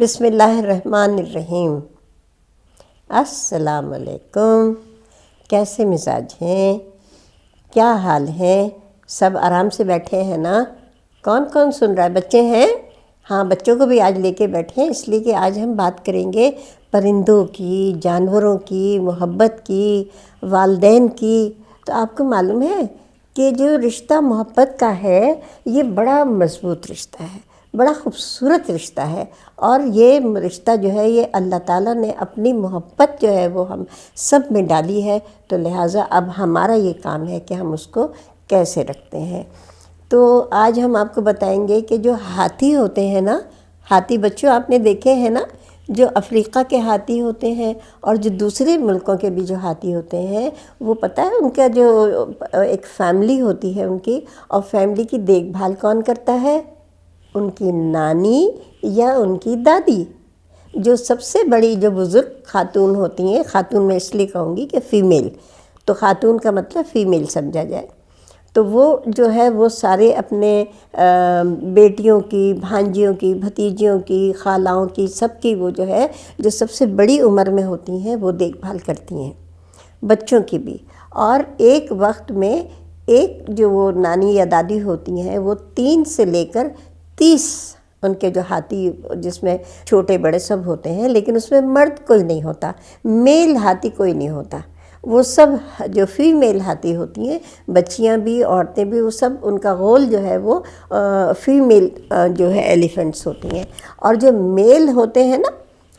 بسم اللہ الرحمن الرحیم۔ السلام علیکم۔ کیسے مزاج ہیں؟ کیا حال ہے؟ سب آرام سے بیٹھے ہیں نا؟ کون کون سن رہا ہے؟ بچے ہیں؟ ہاں، بچوں کو بھی آج لے کے بیٹھے ہیں، اس لیے کہ آج ہم بات کریں گے پرندوں کی، جانوروں کی، محبت کی، والدین کی۔ تو آپ کو معلوم ہے کہ جو رشتہ محبت کا ہے یہ بڑا مضبوط رشتہ ہے، بڑا خوبصورت رشتہ ہے، اور یہ رشتہ جو ہے یہ اللہ تعالیٰ نے اپنی محبت جو ہے وہ ہم سب میں ڈالی ہے، تو لہٰذا اب ہمارا یہ کام ہے کہ ہم اس کو کیسے رکھتے ہیں۔ تو آج ہم آپ کو بتائیں گے کہ جو ہاتھی ہوتے ہیں نا، ہاتھی بچوں آپ نے دیکھے ہیں نا، جو افریقہ کے ہاتھی ہوتے ہیں اور جو دوسرے ملکوں کے بھی جو ہاتھی ہوتے ہیں، وہ پتہ ہے ان کا جو ایک فیملی ہوتی ہے ان کی، اور فیملی کی دیکھ بھال کون کرتا ہے؟ ان کی نانی یا ان کی دادی، جو سب سے بڑی جو بزرگ خاتون ہوتی ہیں۔ خاتون میں اس لیے کہوں گی کہ فیمیل، تو خاتون کا مطلب فیمیل سمجھا جائے، تو وہ جو ہے وہ سارے اپنے بیٹیوں کی، بھانجیوں کی، بھتیجیوں کی، خالاؤں کی، سب کی وہ جو ہے جو سب سے بڑی عمر میں ہوتی ہیں وہ دیکھ بھال کرتی ہیں، بچوں کی بھی۔ اور ایک وقت میں ایک جو وہ نانی یا دادی ہوتی ہیں وہ 3 سے لے کر 30 ان کے جو ہاتھی، جس میں چھوٹے بڑے سب ہوتے ہیں، لیکن اس میں مرد کوئی نہیں ہوتا، میل ہاتھی کوئی نہیں ہوتا، وہ سب جو فیمیل ہاتھی ہوتی ہیں، بچیاں بھی، عورتیں بھی، وہ سب ان کا غول جو ہے وہ فیمیل جو ہے ایلیفنٹس ہوتی ہیں، اور جو میل ہوتے ہیں نا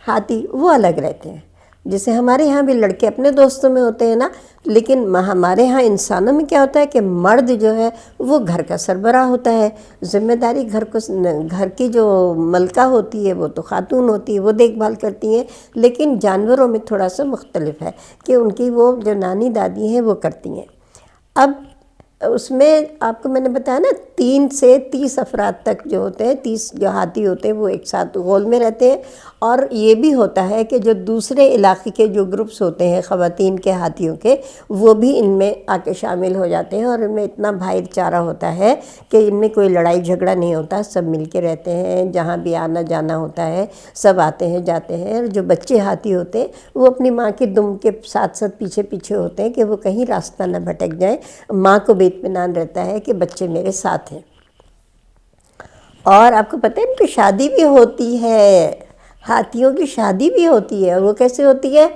ہاتھی وہ الگ رہتے ہیں۔ جیسے ہمارے ہاں بھی لڑکے اپنے دوستوں میں ہوتے ہیں نا، لیکن ہمارے ہاں انسانوں میں کیا ہوتا ہے کہ مرد جو ہے وہ گھر کا سربراہ ہوتا ہے، ذمہ داری گھر کی جو ملکہ ہوتی ہے وہ تو خاتون ہوتی ہے، وہ دیکھ بھال کرتی ہیں، لیکن جانوروں میں تھوڑا سا مختلف ہے کہ ان کی وہ جو نانی دادی ہیں وہ کرتی ہیں۔ اب اس میں آپ کو میں نے بتایا نا 3 سے 30 افراد تک جو ہوتے ہیں، 30 جو ہاتھی ہوتے ہیں وہ ایک ساتھ غول میں رہتے ہیں، اور یہ بھی ہوتا ہے کہ جو دوسرے علاقے کے جو گروپس ہوتے ہیں خواتین کے ہاتھیوں کے، وہ بھی ان میں آ کے شامل ہو جاتے ہیں، اور ان میں اتنا بھائی چارہ ہوتا ہے کہ ان میں کوئی لڑائی جھگڑا نہیں ہوتا، سب مل کے رہتے ہیں، جہاں بھی آنا جانا ہوتا ہے سب آتے ہیں جاتے ہیں۔ اور جو بچے ہاتھی ہوتے ہیں وہ اپنی ماں کے دم کے ساتھ ساتھ پیچھے پیچھے ہوتے ہیں کہ وہ کہیں راستہ نہ بھٹک جائیں، ماں کو بھی اطمینان رہتا ہے کہ بچے میرے ساتھ ہیں۔ اور آپ کو پتہ ہے ان کی شادی بھی ہوتی ہے، ہاتھیوں کی شادی بھی ہوتی ہے، اور وہ کیسے ہوتی ہے؟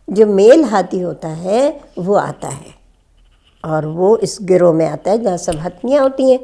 جو میل ہاتھی ہوتا ہے وہ آتا ہے، اور وہ اس گروہ میں آتا ہے جہاں سب ہتھیاں ہوتی ہیں،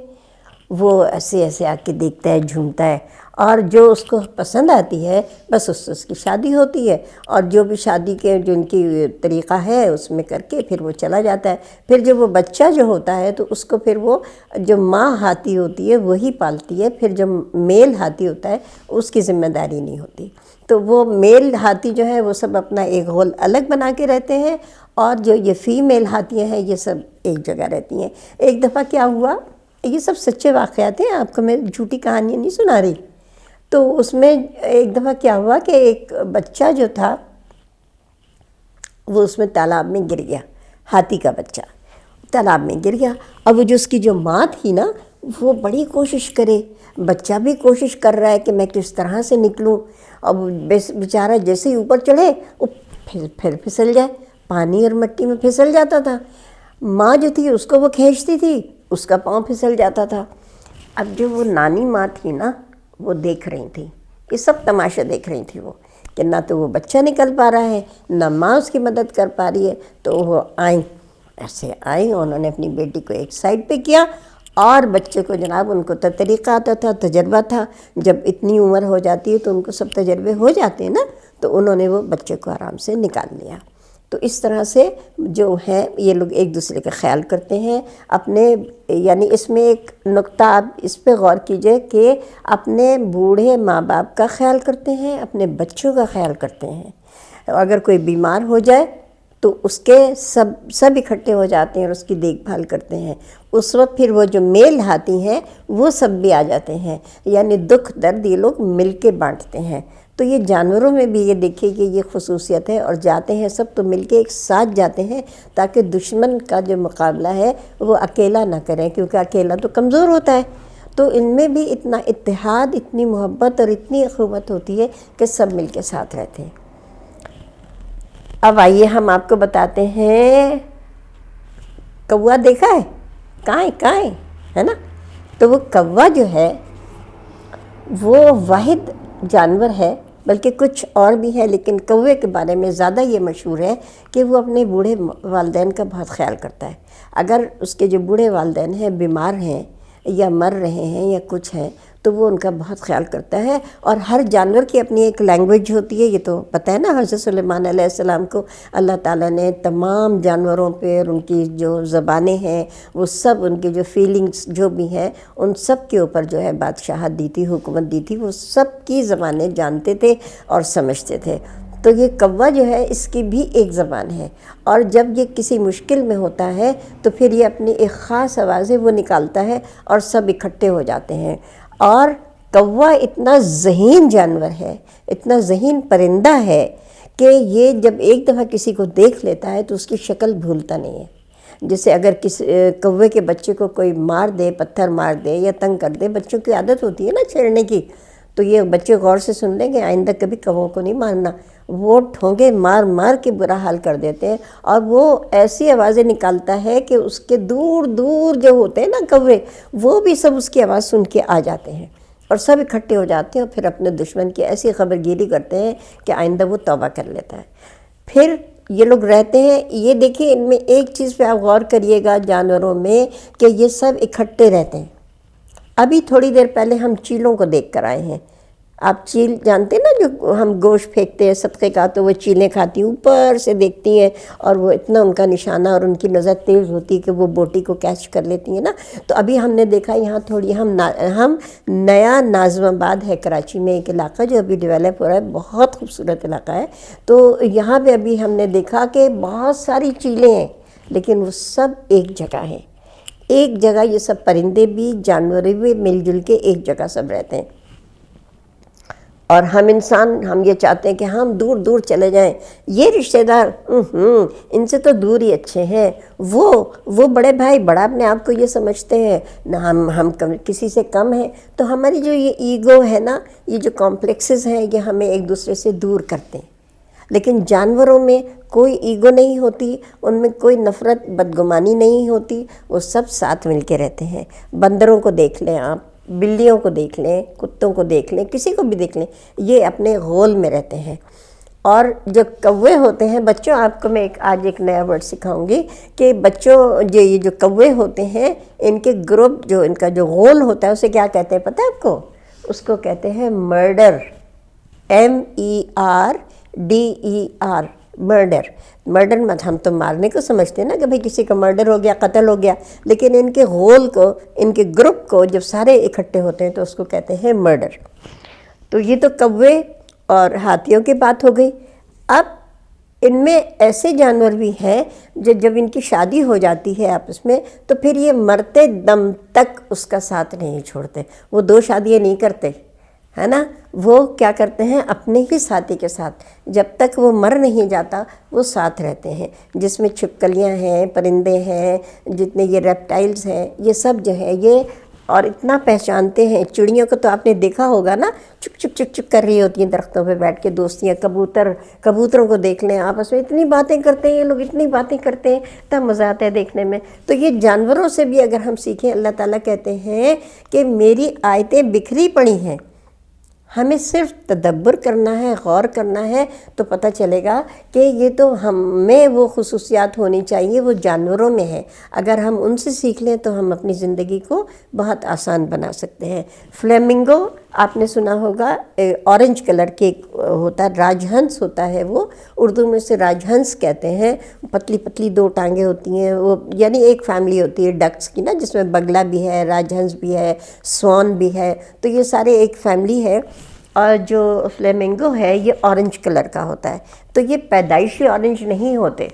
وہ ایسے ایسے آ کے دیکھتا ہے، جھومتا ہے، اور جو اس کو پسند آتی ہے بس اس سے اس کی شادی ہوتی ہے، اور جو بھی شادی کے جو ان کی طریقہ ہے اس میں کر کے پھر وہ چلا جاتا ہے۔ پھر جب وہ بچہ جو ہوتا ہے تو اس کو پھر وہ جو ماں ہاتھی ہوتی ہے وہی پالتی ہے، پھر جو میل ہاتھی ہوتا ہے اس کی ذمہ داری نہیں ہوتی۔ تو وہ میل ہاتھی جو ہے وہ سب اپنا ایک غول الگ بنا کے رہتے ہیں، اور جو یہ فیمیل ہاتھیاں ہیں یہ سب ایک جگہ رہتی ہیں۔ ایک دفعہ کیا ہوا، یہ سب سچے واقعات ہیں، آپ کو میں جھوٹی کہانیاں نہیں سنا رہی۔ تو اس میں ایک دفعہ کیا ہوا کہ ایک بچہ جو تھا وہ اس میں تالاب میں گر گیا، ہاتھی کا بچہ تالاب میں گر گیا۔ اب وہ جو اس کی جو ماں تھی نا وہ بڑی کوشش کرے، بچہ بھی کوشش کر رہا ہے کہ میں کس طرح سے نکلوں، اب بیچارہ جیسے ہی اوپر چڑھے وہ پھر پھسل جائے، پانی اور مٹی میں پھسل جاتا تھا، ماں جو تھی اس کو وہ کھینچتی تھی، اس کا پاؤں پھسل جاتا تھا۔ اب جو وہ نانی ماں تھی نا وہ دیکھ رہی تھی، یہ سب تماشا دیکھ رہی تھی وہ، کہ نہ تو وہ بچہ نکل پا رہا ہے نہ ماں اس کی مدد کر پا رہی ہے، تو وہ آئیں، ایسے آئیں، انہوں نے اپنی بیٹی کو ایک سائڈ پہ کیا، اور بچے کو جناب ان کو تو طریقہ آتا تھا، تجربہ تھا، جب اتنی عمر ہو جاتی ہے تو ان کو سب تجربے ہو جاتے ہیں نا، تو انہوں نے وہ بچے کو آرام سے نکال لیا۔ تو اس طرح سے جو ہیں یہ لوگ ایک دوسرے کا خیال کرتے ہیں اپنے، یعنی اس میں ایک نقطہ آپ اس پہ غور کیجئے کہ اپنے بوڑھے ماں باپ کا خیال کرتے ہیں، اپنے بچوں کا خیال کرتے ہیں، اگر کوئی بیمار ہو جائے تو اس کے سب اکٹھے ہو جاتے ہیں اور اس کی دیکھ بھال کرتے ہیں۔ اس وقت پھر وہ جو میل ہاتھی ہیں وہ سب بھی آ جاتے ہیں، یعنی دکھ درد یہ لوگ مل کے بانٹتے ہیں۔ تو یہ جانوروں میں بھی یہ دیکھیے کہ یہ خصوصیت ہے، اور جاتے ہیں سب تو مل کے ایک ساتھ جاتے ہیں تاکہ دشمن کا جو مقابلہ ہے وہ اکیلا نہ کریں، کیونکہ اکیلا تو کمزور ہوتا ہے، تو ان میں بھی اتنا اتحاد، اتنی محبت اور اتنی اخوت ہوتی ہے کہ سب مل کے ساتھ رہتے ہیں۔ اب آئیے ہم آپ کو بتاتے ہیں، کوا دیکھا ہے؟ کائیں ہے نا؟ تو وہ کوا جو ہے وہ واحد جانور ہے، بلکہ کچھ اور بھی ہے، لیکن کوے کے بارے میں زیادہ یہ مشہور ہے کہ وہ اپنے بوڑھے والدین کا بہت خیال کرتا ہے۔ اگر اس کے جو بوڑھے والدین ہیں بیمار ہیں یا مر رہے ہیں یا کچھ ہیں تو وہ ان کا بہت خیال کرتا ہے۔ اور ہر جانور کی اپنی ایک لینگویج ہوتی ہے، یہ تو پتہ ہے نا، حضرت سلیمان علیہ السلام کو اللہ تعالیٰ نے تمام جانوروں پہ اور ان کی جو زبانیں ہیں وہ سب، ان کی جو فیلنگز جو بھی ہیں ان سب کے اوپر جو ہے بادشاہت دی تھی، حکومت دی تھی، وہ سب کی زبانیں جانتے تھے اور سمجھتے تھے۔ تو یہ کوا جو ہے اس کی بھی ایک زبان ہے، اور جب یہ کسی مشکل میں ہوتا ہے تو پھر یہ اپنی ایک خاص آوازیں وہ نکالتا ہے اور سب اکٹھے ہو جاتے ہیں۔ اور کوا اتنا ذہین جانور ہے، اتنا ذہین پرندہ ہے کہ یہ جب ایک دفعہ کسی کو دیکھ لیتا ہے تو اس کی شکل بھولتا نہیں ہے۔ جیسے اگر کسی کوے کے بچے کو کوئی مار دے، پتھر مار دے یا تنگ کر دے، بچوں کی عادت ہوتی ہے نا چھیڑنے کی، تو یہ بچے غور سے سن لیں کہ آئندہ کبھی کووں کو نہیں مارنا، وہ ٹھونگے مار مار کے برا حال کر دیتے ہیں، اور وہ ایسی آوازیں نکالتا ہے کہ اس کے دور دور جو ہوتے ہیں نا کوے، وہ بھی سب اس کی آواز سن کے آ جاتے ہیں اور سب اکٹھے ہو جاتے ہیں، اور پھر اپنے دشمن کی ایسی خبرگیری کرتے ہیں کہ آئندہ وہ توبہ کر لیتا ہے۔ پھر یہ لوگ رہتے ہیں، یہ دیکھیں ان میں ایک چیز پہ آپ غور کریے گا جانوروں میں کہ یہ سب اکٹھے رہتے ہیں۔ ابھی تھوڑی دیر پہلے ہم چیلوں کو دیکھ کر آئے ہیں۔ آپ چیل جانتے ہیں نا، جو ہم گوشت پھینکتے ہیں صدقے کا تو وہ چیلیں کھاتی ہیں، اوپر سے دیکھتی ہیں اور وہ اتنا ان کا نشانہ اور ان کی نظر تیز ہوتی ہے کہ وہ بوٹی کو کیچ کر لیتی ہیں نا۔ تو ابھی ہم نے دیکھا یہاں تھوڑی ہم نیا ناظم آباد ہے کراچی میں ایک علاقہ جو ابھی ڈیولپ ہو رہا ہے، بہت خوبصورت علاقہ ہے۔ تو یہاں پہ ابھی ہم نے دیکھا کہ بہت ساری چیلیں ہیں، لیکن وہ سب ایک جگہ ہیں، ایک جگہ یہ سب پرندے بھی جانور بھی مل جل کے ایک جگہ سب رہتے ہیں۔ اور ہم انسان، ہم یہ چاہتے ہیں کہ ہم دور دور چلے جائیں، یہ رشتہ دار ان سے تو دور ہی اچھے ہیں، وہ بڑے بھائی بڑا اپنے آپ کو یہ سمجھتے ہیں، نہ ہم کسی سے کم ہیں۔ تو ہماری جو یہ ایگو ہے نا، یہ جو کمپلیکسز ہیں، یہ ہمیں ایک دوسرے سے دور کرتے ہیں۔ لیکن جانوروں میں کوئی ایگو نہیں ہوتی، ان میں کوئی نفرت بدگمانی نہیں ہوتی، وہ سب ساتھ مل کے رہتے ہیں۔ بندروں کو دیکھ لیں آپ، بلیوں کو دیکھ لیں، کتوں کو دیکھ لیں، کسی کو بھی دیکھ لیں، یہ اپنے غول میں رہتے ہیں۔ اور جو کوے ہوتے ہیں، بچوں آپ کو میں آج ایک نیا ورڈ سکھاؤں گی کہ بچوں یہ جو کوے ہوتے ہیں، ان کے گروپ جو ان کا جو غول ہوتا ہے اسے کیا کہتے ہیں پتہ ہے آپ کو؟ اس کو کہتے ہیں مرڈر، MERDER، مرڈر مت، ہم تو مارنے کو سمجھتے ہیں نا کہ بھئی کسی کا مرڈر ہو گیا، قتل ہو گیا، لیکن ان کے غول کو، ان کے گروپ کو جب سارے اکٹھے ہوتے ہیں تو اس کو کہتے ہیں مرڈر۔ تو یہ تو کوے اور ہاتھیوں کی بات ہو گئی۔ اب ان میں ایسے جانور بھی ہیں جو جب ان کی شادی ہو جاتی ہے آپس میں تو پھر یہ مرتے دم تک اس کا ساتھ نہیں چھوڑتے، وہ دو شادیاں نہیں کرتے، ہے نا، وہ کیا کرتے ہیں اپنے ہی ساتھی کے ساتھ جب تک وہ مر نہیں جاتا وہ ساتھ رہتے ہیں، جس میں چھپکلیاں ہیں، پرندے ہیں، جتنے یہ ریپٹائلز ہیں، یہ سب جو ہے یہ اور اتنا پہچانتے ہیں۔ چڑیوں کو تو آپ نے دیکھا ہوگا نا، چک چک چک چک کر رہی ہوتی ہیں درختوں پہ بیٹھ کے دوستیاں، کبوتروں کو دیکھ لیں آپس میں اتنی باتیں کرتے ہیں یہ لوگ، اتنی باتیں کرتے ہیں، تب مزہ آتا ہے دیکھنے میں۔ تو یہ جانوروں سے بھی اگر ہم سیکھیں، اللہ تعالیٰ کہتے ہیں کہ میری آیتیں بکھری پڑی ہیں، ہمیں صرف تدبر کرنا ہے، غور کرنا ہے، تو پتہ چلے گا کہ یہ تو ہم میں وہ خصوصیات ہونی چاہیے وہ جانوروں میں ہے۔ اگر ہم ان سے سیکھ لیں تو ہم اپنی زندگی کو بہت آسان بنا سکتے ہیں۔ فلیمنگو آپ نے سنا ہوگا، اورنج کلر کے ہوتا ہے، راج ہنس ہوتا ہے، وہ اردو میں سے راج ہنس کہتے ہیں، پتلی پتلی دو ٹانگیں ہوتی ہیں، وہ یعنی ایک فیملی ہوتی ہے ڈکس کی نا، جس میں بگلا بھی ہے، راج ہنس بھی ہے، سوان بھی ہے، تو یہ سارے ایک فیملی ہے۔ اور جو فلیمنگو ہے یہ اورنج کلر کا ہوتا ہے، تو یہ پیدائشی اورنج نہیں ہوتے۔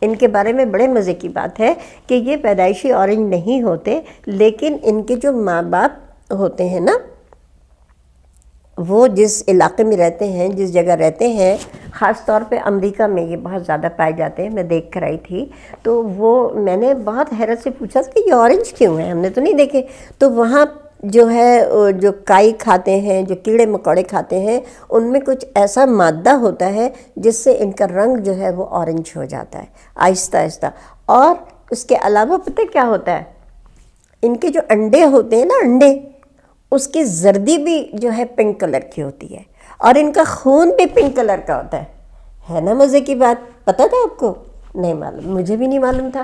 ان کے بارے میں بڑے مزے کی بات ہے کہ یہ پیدائشی اورنج نہیں ہوتے، لیکن ان کے جو ماں باپ ہوتے ہیں نا، وہ جس علاقے میں رہتے ہیں، جس جگہ رہتے ہیں، خاص طور پہ امریکہ میں یہ بہت زیادہ پائے جاتے ہیں، میں دیکھ کر آئی تھی، تو وہ میں نے بہت حیرت سے پوچھا کہ یہ اورنج کیوں ہیں، ہم نے تو نہیں دیکھے۔ تو وہاں جو ہے جو کائی کھاتے ہیں، جو کیڑے مکوڑے کھاتے ہیں، ان میں کچھ ایسا مادہ ہوتا ہے جس سے ان کا رنگ جو ہے وہ اورنج ہو جاتا ہے آہستہ آہستہ. اور اس کے علاوہ پتہ کیا ہوتا ہے، ان کے جو انڈے ہوتے ہیں نا، انڈے، اس کی زردی بھی جو ہے پنک کلر کی ہوتی ہے، اور ان کا خون بھی پنک کلر کا ہوتا ہے نا. مزے کی بات. پتہ تھا آپ کو؟ نہیں معلوم، مجھے بھی نہیں معلوم تھا.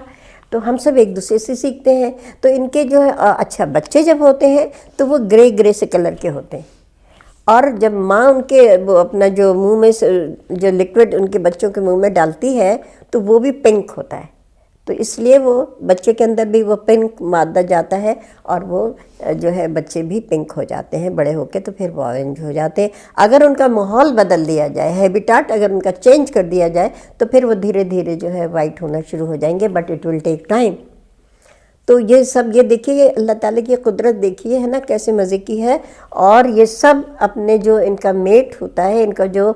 تو ہم سب ایک دوسرے سے سیکھتے ہیں. تو ان کے جو ہے اچھا بچے جب ہوتے ہیں تو وہ گرے سے کلر کے ہوتے ہیں، اور جب ماں ان کے وہ اپنا جو منہ میں جو لکوڈ ان کے بچوں کے منہ میں ڈالتی ہے تو وہ بھی پنک ہوتا ہے. تو اس لیے وہ بچے کے اندر بھی وہ پنک مادہ جاتا ہے، اور وہ جو ہے بچے بھی پنک ہو جاتے ہیں بڑے ہو کے، تو پھر وہ اورنج ہو جاتے ہیں. اگر ان کا ماحول بدل دیا جائے، ہیبیٹاٹ اگر ان کا چینج کر دیا جائے، تو پھر وہ دھیرے دھیرے جو ہے وائٹ ہونا شروع ہو جائیں گے، but it will take time. تو یہ سب، یہ دیکھیے اللہ تعالیٰ کی قدرت دیکھیے ہے نا کیسے مزے کی ہے. اور یہ سب اپنے جو ان کا میٹ ہوتا ہے، ان کا جو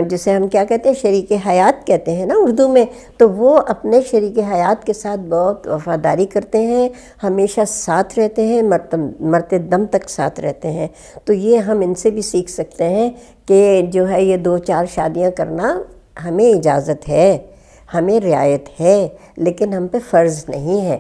جسے ہم کیا کہتے ہیں، شریک حیات کہتے ہیں نا اردو میں، تو وہ اپنے شریک حیات کے ساتھ بہت وفاداری کرتے ہیں، ہمیشہ ساتھ رہتے ہیں، مرتے دم تک ساتھ رہتے ہیں. تو یہ ہم ان سے بھی سیکھ سکتے ہیں کہ جو ہے یہ 2-4 شادیاں کرنا ہمیں اجازت ہے، ہمیں رعایت ہے، لیکن ہم پہ فرض نہیں ہے.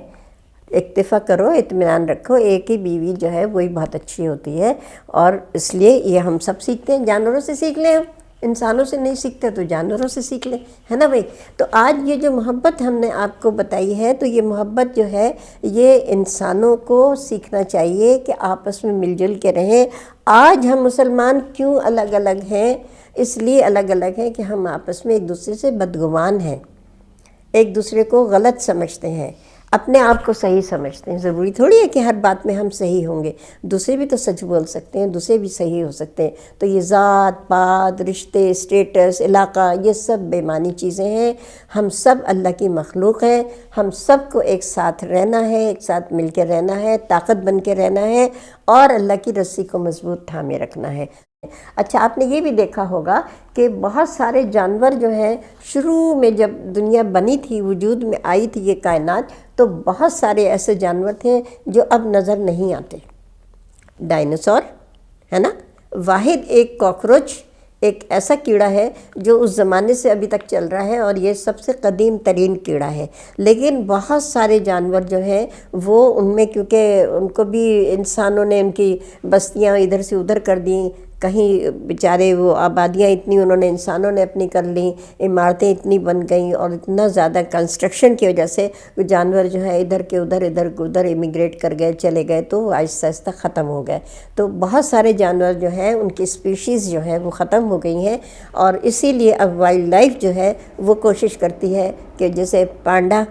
اکتفا کرو، اطمینان رکھو، ایک ہی بیوی جو ہے وہی بہت اچھی ہوتی ہے. اور اس لیے یہ ہم سب سیکھتے ہیں. جانوروں سے سیکھ لیں، ہم انسانوں سے نہیں سیکھتے تو جانوروں سے سیکھ لیں، ہے نا بھائی. تو آج یہ جو محبت ہم نے آپ کو بتائی ہے، تو یہ محبت جو ہے یہ انسانوں کو سیکھنا چاہیے کہ آپس میں مل جل کے رہیں. آج ہم مسلمان کیوں الگ الگ ہیں؟ اس لیے الگ الگ ہیں کہ ہم آپس میں ایک دوسرے سے بدگمان ہیں، ایک دوسرے کو غلط سمجھتے ہیں، اپنے آپ کو صحیح سمجھتے ہیں. ضروری تھوڑی ہے کہ ہر بات میں ہم صحیح ہوں گے، دوسرے بھی تو سچ بول سکتے ہیں، دوسرے بھی صحیح ہو سکتے ہیں. تو یہ ذات پات، رشتے، اسٹیٹس، علاقہ، یہ سب بے معنی چیزیں ہیں. ہم سب اللہ کی مخلوق ہیں. ہم سب کو ایک ساتھ رہنا ہے، ایک ساتھ مل کے رہنا ہے، طاقت بن کے رہنا ہے، اور اللہ کی رسی کو مضبوط تھامے رکھنا ہے. اچھا، آپ نے یہ بھی دیکھا ہوگا کہ بہت سارے جانور جو ہیں، شروع میں جب دنیا بنی تھی، وجود میں آئی تھی یہ کائنات، تو بہت سارے ایسے جانور تھے جو اب نظر نہیں آتے. ڈائناسور ہے نا، واحد ایک کاکروچ، ایک ایسا کیڑا ہے جو اس زمانے سے ابھی تک چل رہا ہے، اور یہ سب سے قدیم ترین کیڑا ہے. لیکن بہت سارے جانور جو ہیں وہ ان میں، کیونکہ ان کو بھی انسانوں نے ان کی بستیاں ادھر سے ادھر کر دیں، کہیں بیچارے وہ آبادیاں اتنی انہوں نے انسانوں نے اپنی کر لیں، عمارتیں اتنی بن گئیں، اور اتنا زیادہ کنسٹرکشن کی وجہ سے جانور جو ہے ادھر کے ادھر، ادھر کے ادھر امیگریٹ کر گئے، چلے گئے، تو آہستہ آہستہ ختم ہو گئے. تو بہت سارے جانور جو ہیں ان کی اسپیشیز جو ہے وہ ختم ہو گئی ہیں. اور اسی لیے اب وائلڈ لائف جو ہے وہ کوشش کرتی ہے کہ جیسے پانڈا،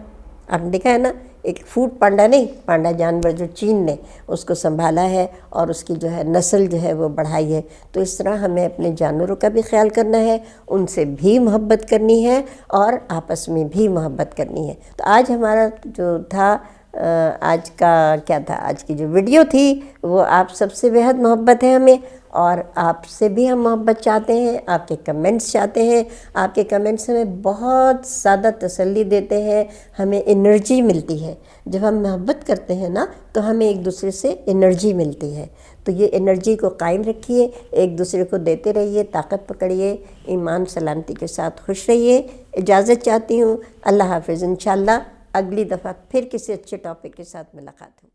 آپ نے دیکھا ہے نا، ایک فوڈ پانڈا نہیں، پانڈا جانور جو چین نے اس کو سنبھالا ہے اور اس کی جو ہے نسل جو ہے وہ بڑھائی ہے. تو اس طرح ہمیں اپنے جانوروں کا بھی خیال کرنا ہے، ان سے بھی محبت کرنی ہے، اور آپس میں بھی محبت کرنی ہے. تو آج ہمارا جو تھا، آج کا کیا تھا، آج کی جو ویڈیو تھی وہ آپ سب سے بہت محبت ہے ہمیں، اور آپ سے بھی ہم محبت چاہتے ہیں. آپ کے کمنٹس چاہتے ہیں. آپ کے کمنٹس ہمیں بہت زیادہ تسلی دیتے ہیں، ہمیں انرجی ملتی ہے. جب ہم محبت کرتے ہیں نا تو ہمیں ایک دوسرے سے انرجی ملتی ہے. تو یہ انرجی کو قائم رکھیے، ایک دوسرے کو دیتے رہیے، طاقت پکڑیے، ایمان سلامتی کے ساتھ خوش رہیے. اجازت چاہتی ہوں. اللہ حافظ. انشاءاللہ اگلی دفعہ پھر کسی اچھے ٹاپک کے ساتھ ملاقات ہوگی.